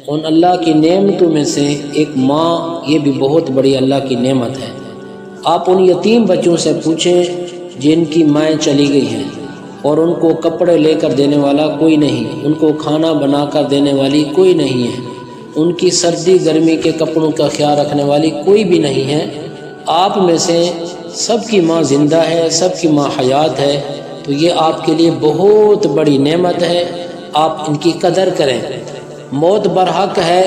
ان اللہ کی نعمتوں میں سے ایک ماں، یہ بھی بہت بڑی اللہ کی نعمت ہے۔ آپ ان یتیم بچوں سے پوچھیں جن کی مائیں چلی گئی ہیں اور ان کو کپڑے لے کر دینے والا کوئی نہیں، ان کو کھانا بنا کر دینے والی کوئی نہیں ہے، ان کی سردی گرمی کے کپڑوں کا خیال رکھنے والی کوئی بھی نہیں ہے۔ آپ میں سے سب کی ماں زندہ ہے، سب کی ماں حیات ہے، تو یہ آپ کے لیے بہت بڑی نعمت ہے، آپ ان کی قدر کریں۔ موت برحق ہے،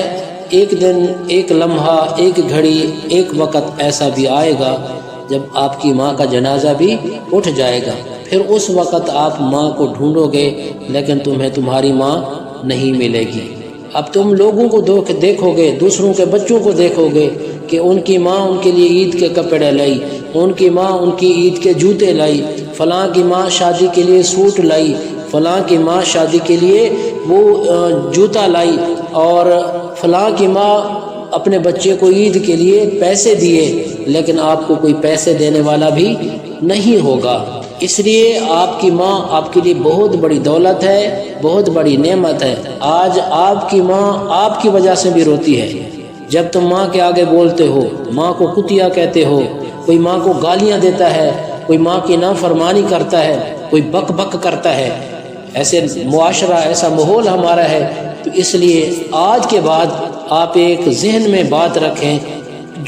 ایک دن، ایک لمحہ، ایک گھڑی، ایک وقت ایسا بھی آئے گا جب آپ کی ماں کا جنازہ بھی اٹھ جائے گا، پھر اس وقت آپ ماں کو ڈھونڈو گے لیکن تمہیں تمہاری ماں نہیں ملے گی۔ اب تم لوگوں کو دیکھو گے، دوسروں کے بچوں کو دیکھو گے کہ ان کی ماں ان کے لیے عید کے کپڑے لائی، ان کی ماں ان کی عید کے جوتے لائی، فلاں کی ماں شادی کے لیے سوٹ لائی، فلاں کی ماں شادی کے لیے وہ جوتا لائی، اور فلاں کی ماں اپنے بچے کو عید کے لیے پیسے دیے، لیکن آپ کو کوئی پیسے دینے والا بھی نہیں ہوگا۔ اس لیے آپ کی ماں آپ کے لیے بہت بڑی دولت ہے، بہت بڑی نعمت ہے۔ آج آپ کی ماں آپ کی وجہ سے بھی روتی ہے۔ جب تم ماں کے آگے بولتے ہو، ماں کو کتیا کہتے ہو، کوئی ماں کو گالیاں دیتا ہے، کوئی ماں کی نافرمانی کرتا ہے، کوئی بک بک کرتا ہے، ایسے معاشرہ، ایسا ماحول ہمارا ہے، تو اس لیے آج کے بعد آپ ایک ذہن میں بات رکھیں،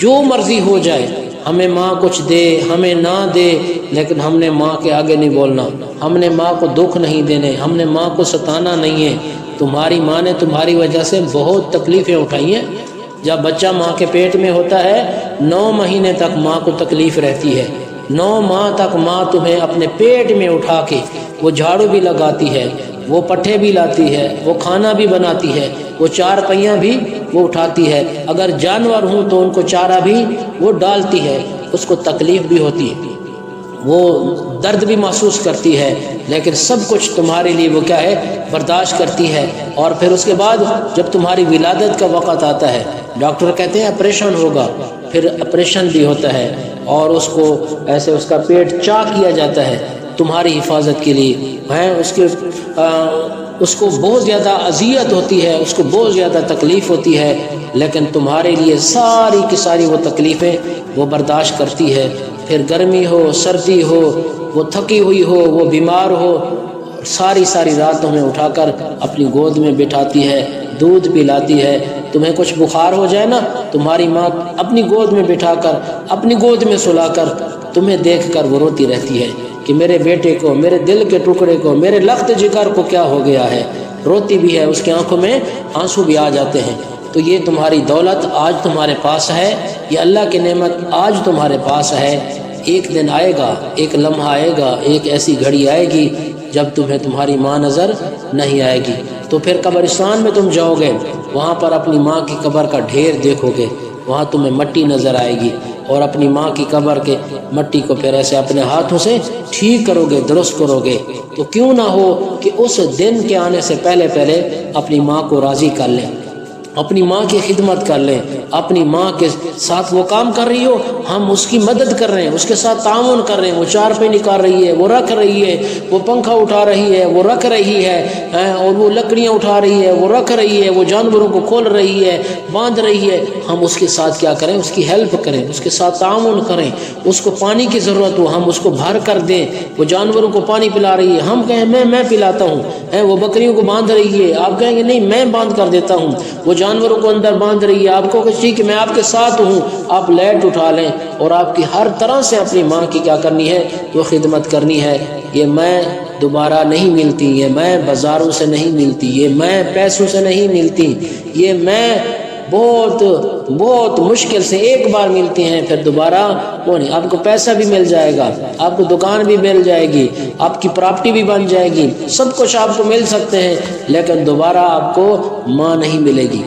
جو مرضی ہو جائے، ہمیں ماں کچھ دے، ہمیں نہ دے، لیکن ہم نے ماں کے آگے نہیں بولنا، ہم نے ماں کو دکھ نہیں دینے، ہم نے ماں کو ستانا نہیں ہے۔ تمہاری ماں نے تمہاری وجہ سے بہت تکلیفیں اٹھائی ہیں۔ جب بچہ ماں کے پیٹ میں ہوتا ہے، 9 مہینے تک ماں کو تکلیف رہتی ہے، 9 ماہ تک ماں تمہیں اپنے پیٹ میں اٹھا کے وہ جھاڑو بھی لگاتی ہے، وہ پٹھے بھی لاتی ہے، وہ کھانا بھی بناتی ہے، وہ 4 پہیاں بھی وہ اٹھاتی ہے، اگر جانور ہوں تو ان کو چارہ بھی وہ ڈالتی ہے، اس کو تکلیف بھی ہوتی ہے، وہ درد بھی محسوس کرتی ہے، لیکن سب کچھ تمہارے لیے وہ کیا ہے، برداشت کرتی ہے۔ اور پھر اس کے بعد جب تمہاری ولادت کا وقت آتا ہے، ڈاکٹر کہتے ہیں آپریشن ہوگا، پھر آپریشن بھی ہوتا ہے، اور اس کو ایسے اس کا پیٹ چاک کیا جاتا ہے تمہاری حفاظت کے لیے ہیں، اس کو بہت زیادہ اذیت ہوتی ہے، اس کو بہت زیادہ تکلیف ہوتی ہے، لیکن تمہارے لیے ساری کی ساری وہ تکلیفیں وہ برداشت کرتی ہے۔ پھر گرمی ہو، سردی ہو، وہ تھکی ہوئی ہو، وہ بیمار ہو، ساری رات تمہیں اٹھا کر اپنی گود میں بٹھاتی ہے، دودھ پلاتی ہے۔ تمہیں کچھ بخار ہو جائے نا، تمہاری ماں اپنی گود میں بٹھا کر، اپنی گود میں سلا کر تمہیں دیکھ کر وہ روتی رہتی ہے کہ میرے بیٹے کو، میرے دل کے ٹکڑے کو، میرے لخت جگر کو کیا ہو گیا ہے، روتی بھی ہے، اس کی آنکھوں میں آنسو بھی آ جاتے ہیں۔ تو یہ تمہاری دولت آج تمہارے پاس ہے، یہ اللہ کی نعمت آج تمہارے پاس ہے۔ ایک دن آئے گا، ایک لمحہ آئے گا، ایک ایسی گھڑی آئے گی جب تمہیں تمہاری ماں نظر نہیں آئے گی، تو پھر قبرستان میں تم جاؤ گے، وہاں پر اپنی ماں کی قبر کا ڈھیر دیکھو گے، وہاں تمہیں مٹی نظر آئے گی، اور اپنی ماں کی قبر کے مٹی کو پھر ایسے اپنے ہاتھوں سے ٹھیک کرو گے، درست کرو گے۔ تو کیوں نہ ہو کہ اس دن کے آنے سے پہلے اپنی ماں کو راضی کر لیں، اپنی ماں کی خدمت کر لیں، اپنی ماں کے ساتھ وہ کام کر رہی ہو، ہم اس کی مدد کر رہے ہیں، اس کے ساتھ تعاون کر رہے ہیں، وہ 4 پہ نکال رہی ہے، وہ رکھ رہی ہے، وہ پنکھا اٹھا رہی ہے، وہ رکھ رہی ہے، اور وہ لکڑیاں اٹھا رہی ہے، وہ رکھ رہی ہے، وہ جانوروں کو کھول رہی ہے، باندھ رہی ہے، ہم اس کے ساتھ کیا کریں، اس کی ہیلپ کریں، اس کے ساتھ تعاون کریں، اس کو پانی کی ضرورت ہو ہم اس کو بھر کر دیں، وہ جانوروں کو پانی پلا رہی ہے، ہم کہیں میں پلاتا ہوں، وہ بکریوں کو باندھ رہی ہے، آپ کہیں گے نہیں میں باندھ کر دیتا ہوں، وہ جانوروں کو اندر باندھ رہی ہے، آپ کو کہ ٹھیک ہے میں آپ کے ساتھ ہوں، آپ لیٹ اٹھا لیں، اور آپ کی ہر طرح سے اپنی ماں کی کیا کرنی ہے، تو خدمت کرنی ہے۔ یہ میں دوبارہ نہیں ملتی، یہ میں بازاروں سے نہیں ملتی، یہ میں پیسوں سے نہیں ملتی، یہ میں بہت مشکل سے ایک بار ملتی ہیں، پھر دوبارہ وہ نہیں۔ آپ کو پیسہ بھی مل جائے گا، آپ کو دکان بھی مل جائے گی، آپ کی پراپرٹی بھی بن جائے گی، سب کچھ آپ کو مل سکتے ہیں، لیکن دوبارہ آپ کو ماں نہیں ملے گی۔